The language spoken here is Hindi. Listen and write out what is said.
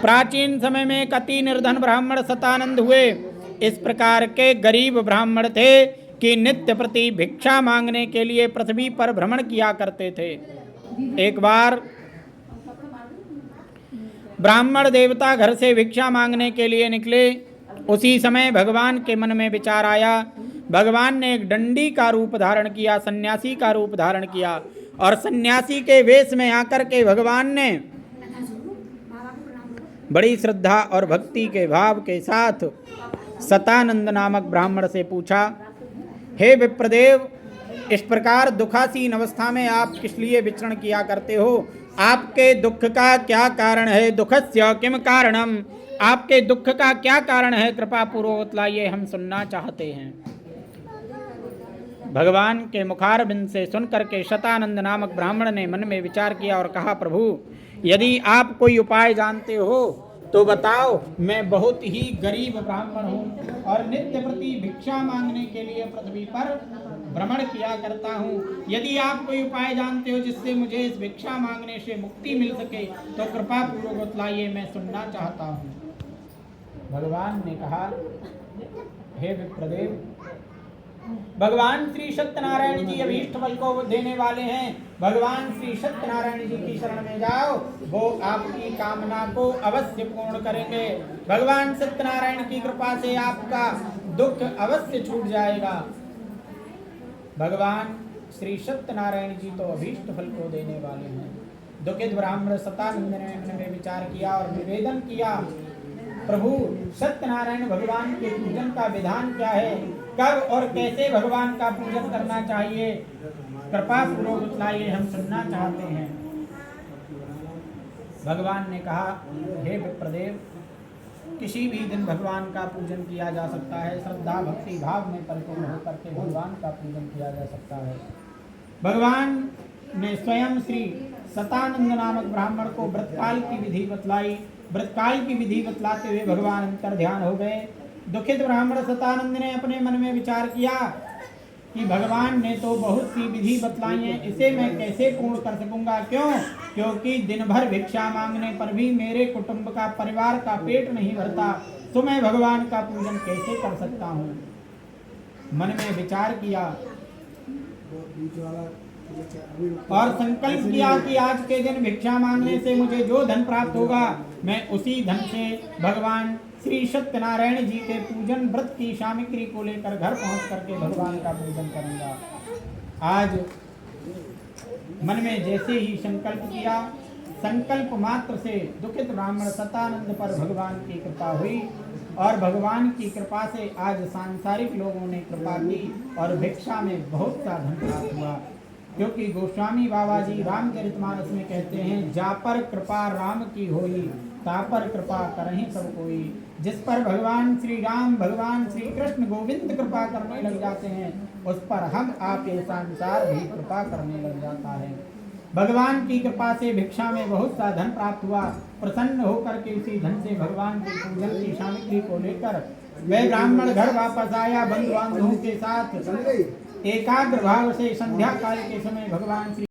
प्राचीन समय में एक अति निर्धन ब्राह्मण सतानंद हुए। इस प्रकार के गरीब ब्राह्मण थे कि नित्य प्रति भिक्षा मांगने के लिए पृथ्वी पर भ्रमण किया करते थे। एक बार ब्राह्मण देवता घर से भिक्षा मांगने के लिए निकले। उसी समय भगवान के मन में विचार आया। भगवान ने एक दंडी का रूप धारण किया, सन्यासी का रूप धारण किया, और सन्यासी के वेश में आकर के भगवान ने बड़ी श्रद्धा और भक्ति के भाव के साथ सतानंद नामक ब्राह्मण से पूछा, हे विप्रदेव, इस प्रकार दुखासीन अवस्था में आप किस लिए विचरण किया करते हो? आपके दुख का क्या कारण है? दुखस्य किम कारणम? आपके दुख का क्या कारण है? कृपा पूर्वक बतलाइए, हम सुनना चाहते हैं। भगवान के मुखारबिंद से सुनकर के शतानंद नामक ब्राह्मण ने मन में विचार किया और कहा, प्रभु, यदि आप कोई उपाय जानते हो तो बताओ। मैं बहुत ही गरीब ब्राह्मण हूँ और नित्य प्रति भिक्षा मांगने के लिए पृथ्वी पर भ्रमण किया करता हूँ। यदि आप कोई उपाय जानते हो जिससे मुझे इस भिक्षा मांगने से मुक्ति मिल सके तो कृपा पूर्वक बतलाइए, मैं सुनना चाहता हूँ। भगवान ने कहा, हे विप्रदेव, भगवान श्री सत्यनारायण जी अभीष्ट फल को देने वाले हैं। भगवान श्री सत्यनारायण जी की शरण में जाओ, वो आपकी कामना को अवश्य पूर्ण करेंगे। भगवान सत्यनारायण की कृपा से आपका दुख अवश्य छूट जाएगा। भगवान श्री सत्यनारायण जी तो अभीष्ट फल को देने वाले हैं। दुखित ब्राह्मण सतानंद ने मन में विचार किया और निवेदन किया, प्रभु, सत्यनारायण भगवान के पूजन का विधान क्या है? कब और कैसे भगवान का पूजन करना चाहिए? कृपा पूर्वक बतलाइए, हम सुनना चाहते हैं। भगवान ने कहा, हे विप्रदेव, किसी भी दिन भगवान का पूजन किया जा सकता है। श्रद्धा भक्ति भाव में परिपूर्ण होकर के भगवान का पूजन किया जा सकता है। भगवान ने स्वयं श्री सतानंद नामक ब्राह्मण को व्रतकाल की विधि बतलाई। व्रतकाल की विधि बतलाते हुए भगवान अंतर ध्यान हो गए। दुखित ब्राह्मण सतानंद ने अपने मन में विचार किया कि भगवान ने तो बहुत सी विधि बतलाई है, इसे मैं कैसे पूर्ण कर सकूंगा? क्यों? क्योंकि दिन भर भिक्षा मांगने पर भी मेरे कुटुंब का, परिवार का पेट नहीं भरता, तो मैं भगवान का पूजन कैसे कर सकता हूँ? मन में विचार किया और संकल्प किया कि आज के दिन भिक्षा मांगने से मुझे जो धन प्राप्त होगा, मैं उसी धन से भगवान श्री सत्यनारायण जी के पूजन व्रत की सामग्री को लेकर घर पहुंच करके भगवान का पूजन करूंगा। आज मन में जैसे ही संकल्प किया, संकल्प मात्र से दुखित ब्राह्मण सतानंद पर भगवान की कृपा हुई और भगवान की कृपा से आज सांसारिक लोगों ने कृपा की और भिक्षा में बहुत सा धन प्राप्त हुआ। क्योंकि गोस्वामी बाबा जी रामचरितमानस में कहते हैं, जा पर कृपा राम की होई, ता पर कृपा करहि सब कोई। जिस पर भगवान श्री राम, भगवान श्री कृष्ण गोविंद कृपा करने लग जाते हैं, उस पर हम आप ये संसार भी कृपा करने लग जाता है। भगवान की कृपा से भिक्षा में बहुत सा धन प्राप्त हुआ। प्रसन्न होकर के इसी धन से भगवान के पूजन की सामग्री को लेकर वह ब्राह्मण घर वापस आया। बंधु बांधवों के साथ एकाग्र भाव से संध्या काल के समय भगवान श्री